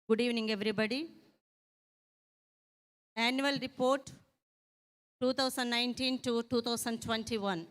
Good evening, everybody. Annual report 2019 to 2021.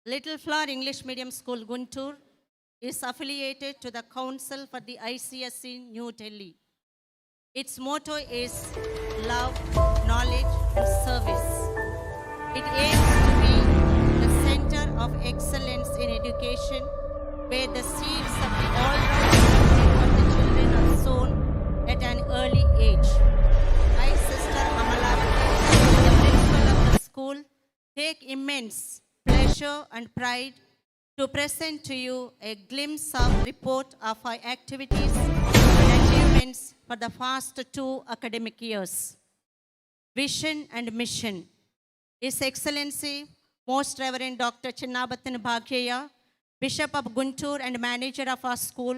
Little Flower English Medium School, Guntur, is affiliated to the Council for the ICSE New Delhi. Its motto is love, knowledge, and service. It aims to be the center of excellence in education, where the seeds of the all-round development of the children are sown at an early age. I, Sister Amalavati, the principal of the school, take immense pleasure and pride to present to you a glimpse of report of our activities and achievements for the past 2 academic years. Vision and mission. His Excellency, Most Reverend Dr. Chinnabatan Bhagyaya, Bishop of Guntur and manager of our school,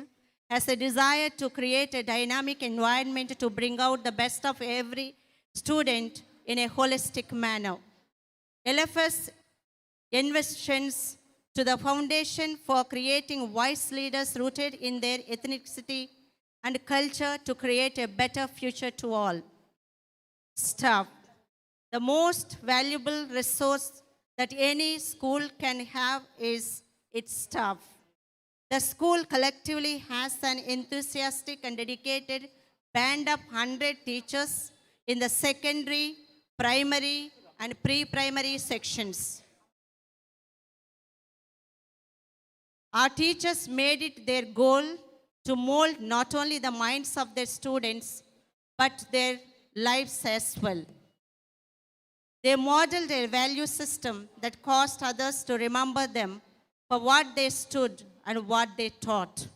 has a desire to create a dynamic environment to bring out the best of every student in a holistic manner. LFS invests to the foundation for creating wise leaders rooted in their ethnicity and culture to create a better future to all. Staff. The most valuable resource that any school can have is its staff. The school collectively has an enthusiastic and dedicated band of 100 teachers in the secondary, primary, and pre-primary sections. Our teachers made it their goal to mold not only the minds of their students, but their lives as well. They modeled a value system that caused others to remember them for what they stood and what they taught.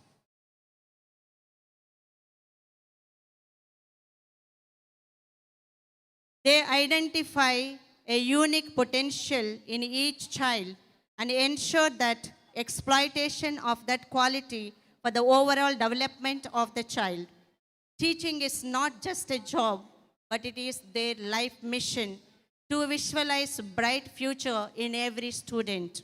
They identify a unique potential in each child and ensure that exploitation of that quality for the overall development of the child. Teaching is not just a job, but it is their life mission to visualize a bright future in every student.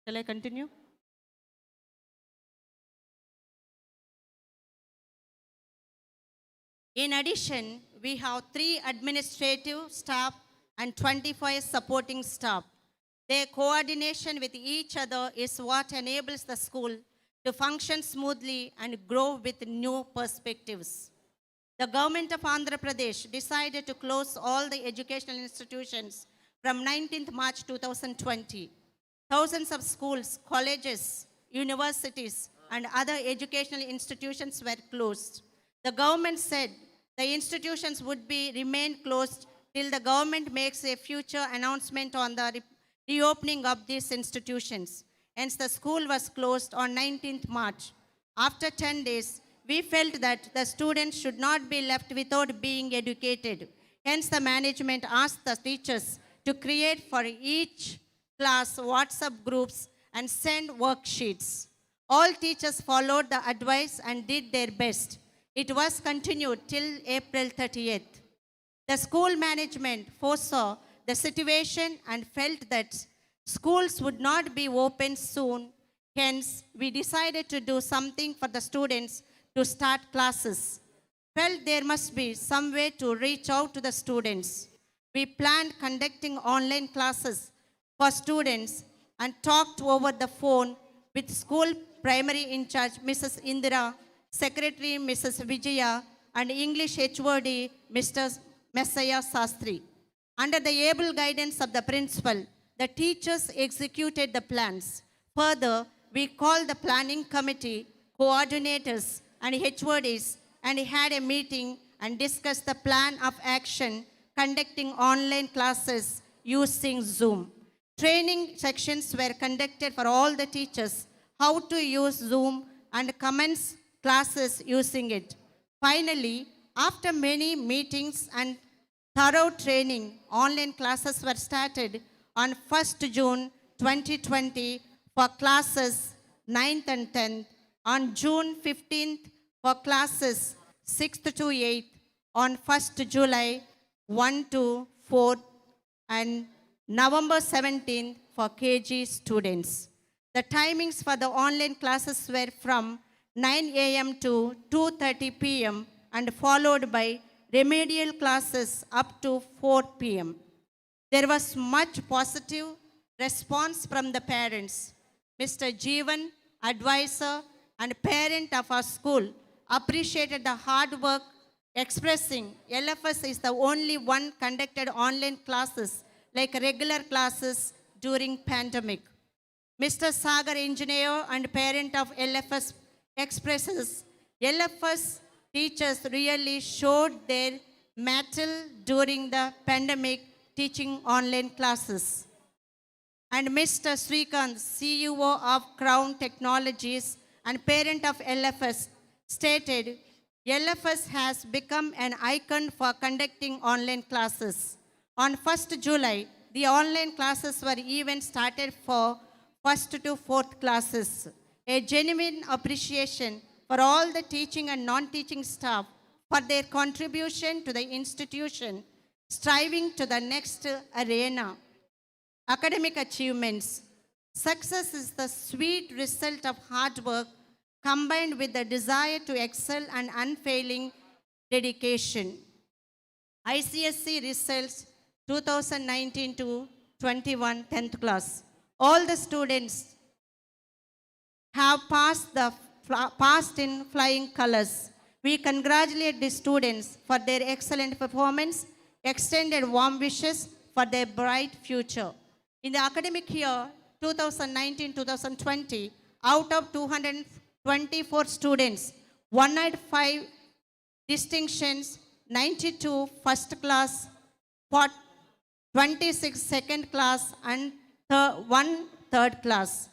Shall I continue? In addition, we have 3 administrative staff and 25 supporting staff. Their coordination with each other is what enables the school to function smoothly and grow with new perspectives. The government of Andhra Pradesh decided to close all the educational institutions from 19th March 2020. Thousands of schools, colleges, universities, and other educational institutions were closed. The government said the institutions would be remain closed till the government makes a future announcement on the reopening of these institutions. Hence, the school was closed on 19th March. After 10 days, we felt that the students should not be left without being educated. Hence, the management asked the teachers to create for each class WhatsApp groups and send worksheets. All teachers followed the advice and did their best. It was continued till April 30th. The school management foresaw the situation and felt that schools would not be open soon. Hence, we decided to do something for the students to start classes. Felt there must be some way to reach out to the students. We planned conducting online classes for students and talked over the phone with school primary in charge, Mrs. Indira, Secretary, Mrs. Vijaya, and English HOD, Mr. Messiah Sastri. Under the able guidance of the principal, the teachers executed the plans. Further, we called the planning committee, coordinators, and HODs and had a meeting and discussed the plan of action conducting online classes using Zoom. Training sections were conducted for all the teachers how to use Zoom and commence classes using it. Finally, after many meetings and thorough training, online classes were started on 1st June 2020 for classes 9th and 10th, on June 15th for classes 6th to 8th, on 1st July 1 to 4, and November 17th for KG students. The timings for the online classes were from 9 a.m. to 2:30 p.m. and followed by remedial classes up to 4 p.m. There was much positive response from the parents. Mr. Jeevan, advisor and parent of our school, appreciated the hard work, expressing LFS is the only one conducted online classes like regular classes during pandemic. Mr. Sagar, engineer and parent of LFS, expresses LFS teachers really showed their mettle during the pandemic teaching online classes. And Mr. Srikanth, CEO of Crown Technologies and parent of LFS, stated LFS has become an icon for conducting online classes. On 1st July, the online classes were even started for 1st to 4th classes. A genuine appreciation for all the teaching and non-teaching staff for their contribution to the institution, striving to the next arena. Academic achievements. Success is the sweet result of hard work combined with the desire to excel and unfailing dedication. ICSE results 2019 to 21 10th class. All the students have passed in flying colors. We congratulate the students for their excellent performance, extended warm wishes for their bright future. In the academic year 2019-2020, out of 224 students, 105 distinctions, 92 first class, 26 second class, and one third class.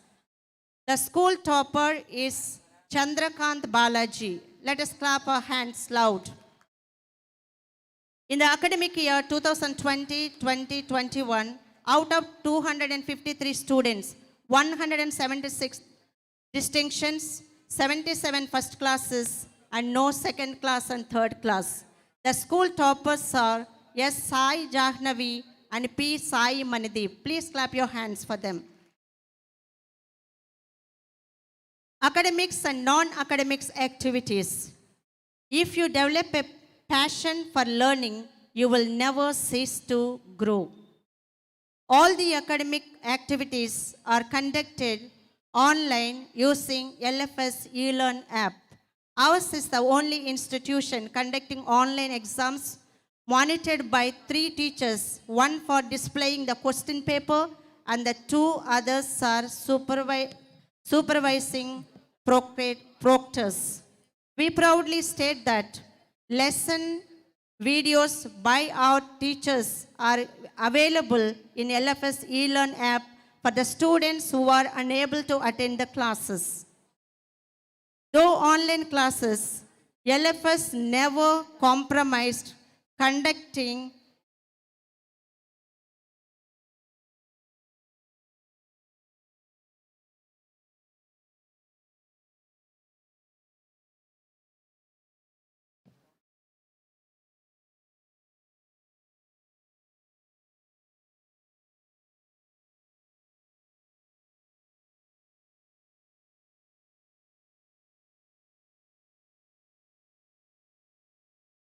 The school topper is Chandrakant Balaji. Let us clap our hands loud. In the academic year 2020-2021, out of 253 students, 176 distinctions, 77 first classes, and no second class and third class. The school toppers are S. Sai Jahnavi and P. Sai Manideep. Please clap your hands for them. Academics and non-academics activities. If you develop a passion for learning, you will never cease to grow. All the academic activities are conducted online using LFS eLearn app. Ours is the only institution conducting online exams monitored by 3 teachers, one for displaying the question paper and the 2 others are supervising proctors. We proudly state that lesson videos by our teachers are available in LFS eLearn app for the students who are unable to attend the classes. Though online classes, LFS never compromised conducting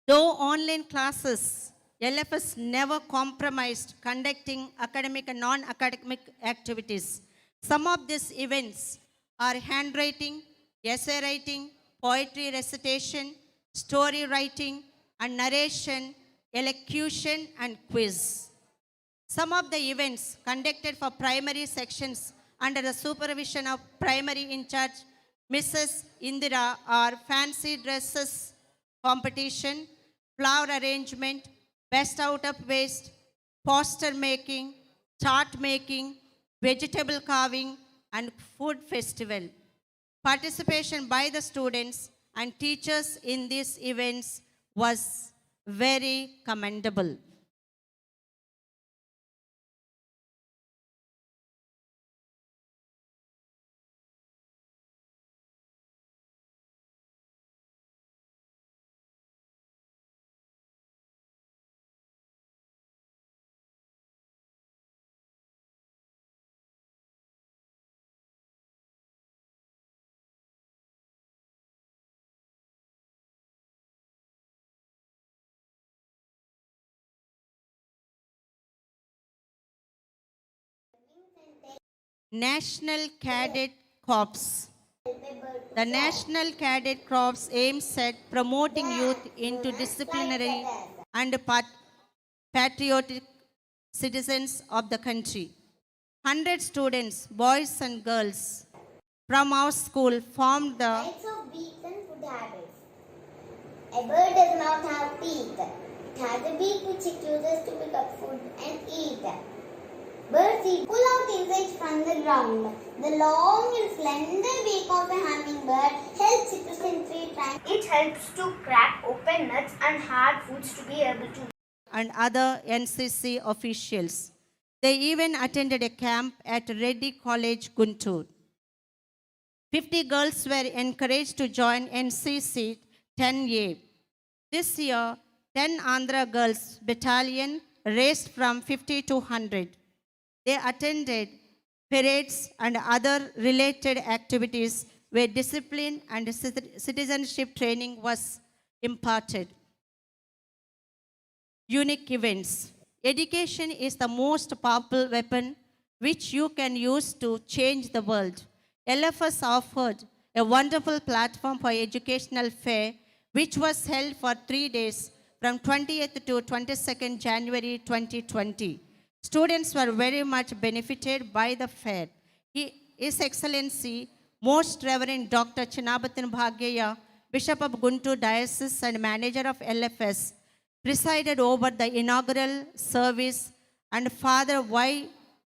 Though online classes, LFS never compromised conducting academic and non-academic activities. Some of these events are handwriting, essay writing, poetry recitation, story writing and narration, elocution and quiz. Some of the events conducted for primary sections under the supervision of primary in charge Mrs. Indira are fancy dresses competition, flower arrangement, best out of waste, poster making, chart making, vegetable carving, and food festival. Participation by the students and teachers in these events was very commendable. National Cadet Corps. The National Cadet Corps aims at promoting youth into disciplinary and patriotic citizens of the country. 100 students, boys and girls, from our school formed the Types of beaks and food habits. A bird does not have teeth. It has a beak which it uses to pick up food and eat. Birds eat pull out insects from the ground. The long and slender beak of a hummingbird helps it to send 3 times. It helps to crack open nuts and hard foods to be able to. and other NCC officials. They even attended a camp at Reddy College, Guntur. 50 girls were encouraged to join NCC 10A. This year, 10 Andhra Girls Battalion raised from 50 to 100. They attended parades and other related activities where discipline and citizenship training was imparted. Unique events. Education is the most powerful weapon which you can use to change the world. LFS offered a wonderful platform for educational fair which was held for 3 days from 20th to 22nd January 2020. Students were very much benefited by the fair. His Excellency, Most Reverend Dr. Chinnabathan Bhageya, Bishop of Guntur Diocese and Manager of LFS, presided over the inaugural service, and Father Y.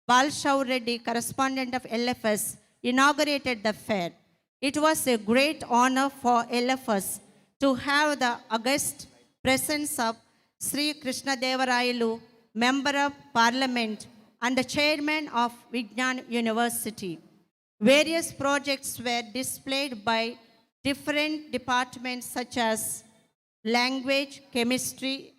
Balshav Reddy, correspondent of LFS, inaugurated the fair. It was a great honor for LFS to have the august presence of Sri Krishna Devarayalu, Member of Parliament and the Chairman of Vignan University. Various projects were displayed by different departments such as language, chemistry,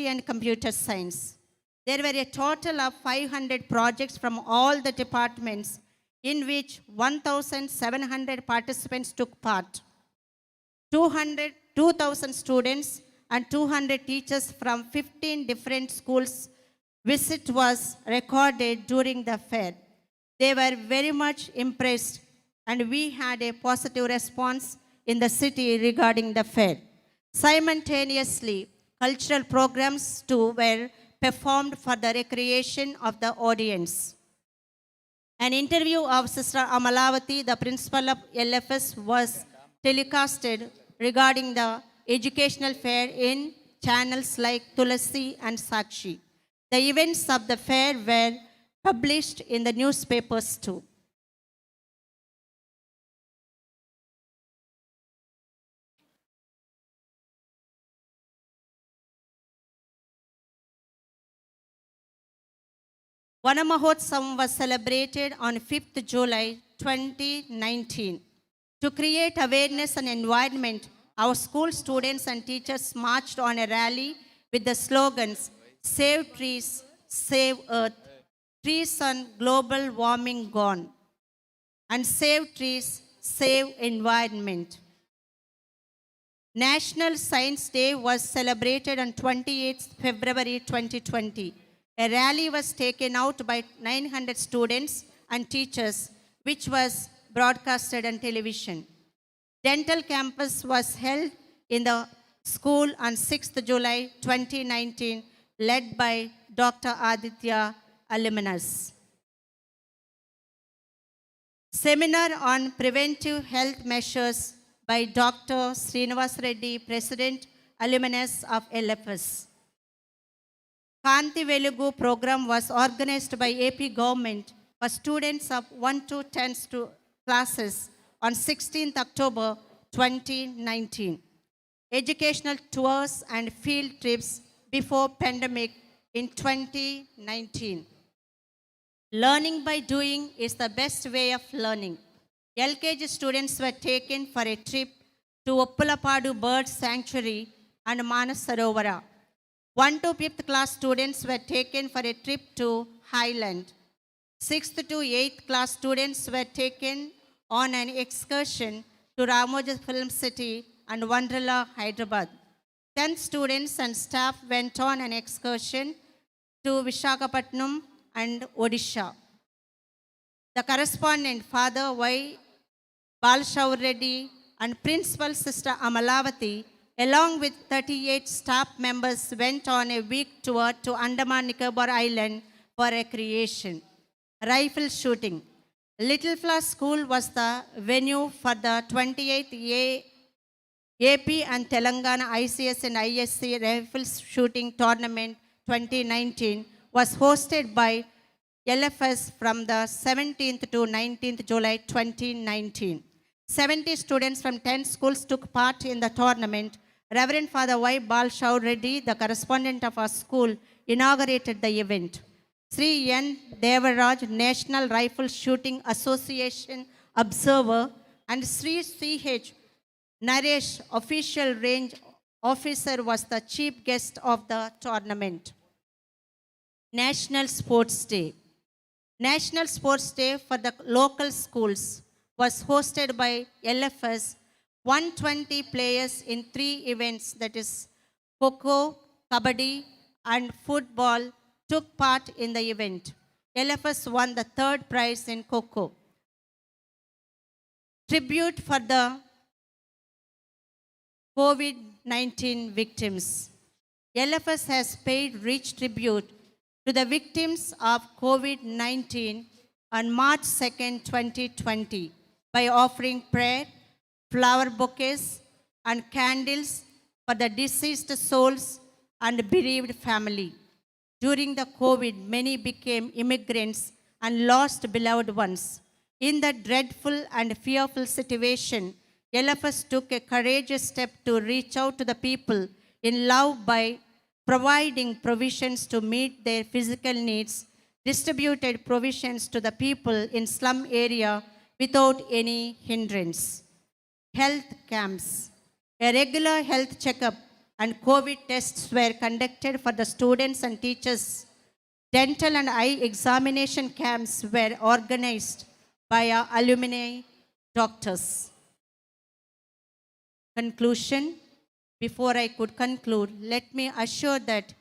and computer science. There were a total of 500 projects from all the departments in which 1,700 participants took part. 2,000 students and 200 teachers from 15 different schools visit was recorded during the fair. They were very much impressed and we had a positive response in the city regarding the fair. Simultaneously, cultural programs too were performed for the recreation of the audience. An interview of Sister Amalavati, the principal of LFS, was telecasted regarding the educational fair in channels like Tulasi and Sakshi. The events of the fair were published in the newspapers too. Vanamahotsavam was celebrated on 5th July 2019. To create awareness and environment, our school students and teachers marched on a rally with the slogans, Save Trees, Save Earth, Trees on Global Warming Gone, and Save Trees, Save Environment. National Science Day was celebrated on 28th February 2020. A rally was taken out by 900 students and teachers, which was broadcasted on television. Dental campus was held in the school on 6th July 2019, led by Dr. Aditya Aluminous. Seminar on preventive health measures by Dr. Srinivas Reddy, President Aluminous of LFS. Kanti Velugu program was organized by AP government for students of 1 to 10 classes on 16th October 2019. Educational tours and field trips before pandemic in 2019. Learning by doing is the best way of learning. LKG students were taken for a trip to Uppulapadu Bird Sanctuary and Manas Sarovara. 1 to 5th class students were taken for a trip to Highland. 6th to 8th class students were taken on an excursion to Ramoji Film City and Wonderla, Hyderabad. 10 students and staff went on an excursion to Vishakhapatnam and Odisha. The correspondent, Father Y. Balshaur Reddy, and Principal Sister Amalavati, along with 38 staff members, went on a week tour to Andaman Nicobar Island for recreation. Rifle shooting. Little Flower School was the venue for the 28th AP and Telangana ICS and ISC Rifle Shooting Tournament 2019 was hosted by LFS from the 17th to 19th July 2019. 70 students from 10 schools took part in the tournament. Reverend Father Y. Balshaur Reddy, the correspondent of our school, inaugurated the event. Sri N. Devaraj, National Rifle Shooting Association Observer, and Sri C.H. Naresh, official range officer, was the chief guest of the tournament. National Sports Day. National Sports Day for the local schools was hosted by LFS. 120 players in 3 events, that is Kho, Kabaddi and football, took part in the event. LFS won the 3rd prize in Kho. Tribute for the COVID-19 victims. LFS has paid rich tribute to the victims of COVID-19 on March 2nd, 2020 by offering prayer, flower bouquets, and candles for the deceased souls and bereaved family. During the COVID, many became immigrants and lost beloved ones. In that dreadful and fearful situation, LFS took a courageous step to reach out to the people in love by providing provisions to meet their physical needs, distributed provisions to the people in slum area without any hindrance. Health camps. A regular health checkup and COVID tests were conducted for the students and teachers. Dental and eye examination camps were organized by our alumni doctors. Conclusion. Before I could conclude, let me assure that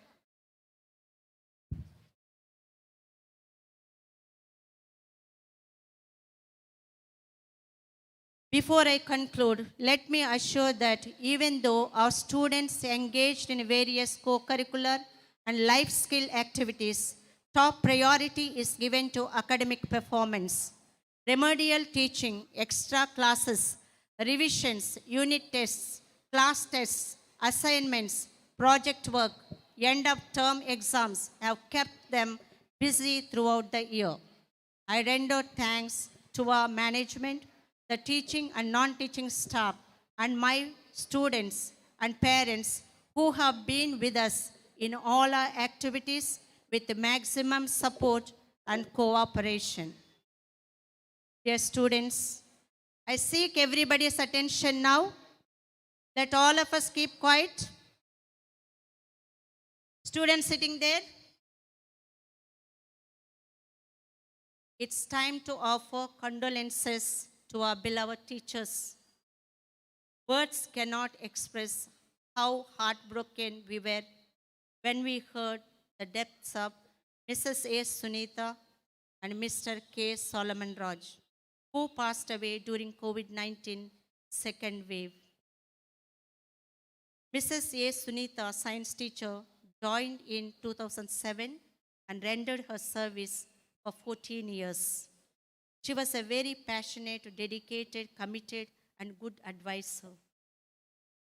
even though our students engaged in various co-curricular and life skill activities, top priority is given to academic performance. Remedial teaching, extra classes, revisions, unit tests, class tests, assignments, project work, end of term exams have kept them busy throughout the year. I render thanks to our management, the teaching and non-teaching staff, and my students and parents who have been with us in all our activities with maximum support and cooperation. Dear students, I seek everybody's attention now. Let all of us keep quiet. Students sitting there, it's time to offer condolences to our beloved teachers. Words cannot express how heartbroken we were when we heard the deaths of Mrs. A. Sunita and Mr. K. Solomon Raj, who passed away during COVID-19 second wave. Mrs. A. Sunita, science teacher, joined in 2007 and rendered her service for 14 years. She was a very passionate, dedicated, committed, and good advisor.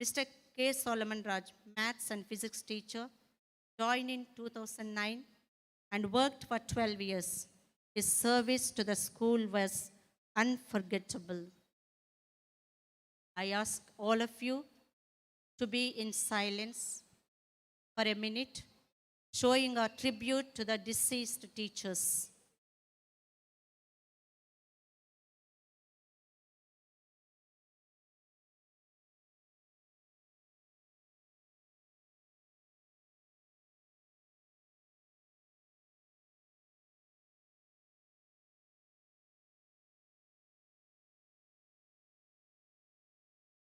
Mr. K. Solomon Raj, maths and physics teacher, joined in 2009 and worked for 12 years. His service to the school was unforgettable. I ask all of you to be in silence for a minute, showing our tribute to the deceased teachers.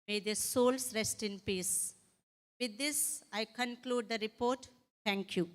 May their souls rest in peace. With this, I conclude the report. Thank you.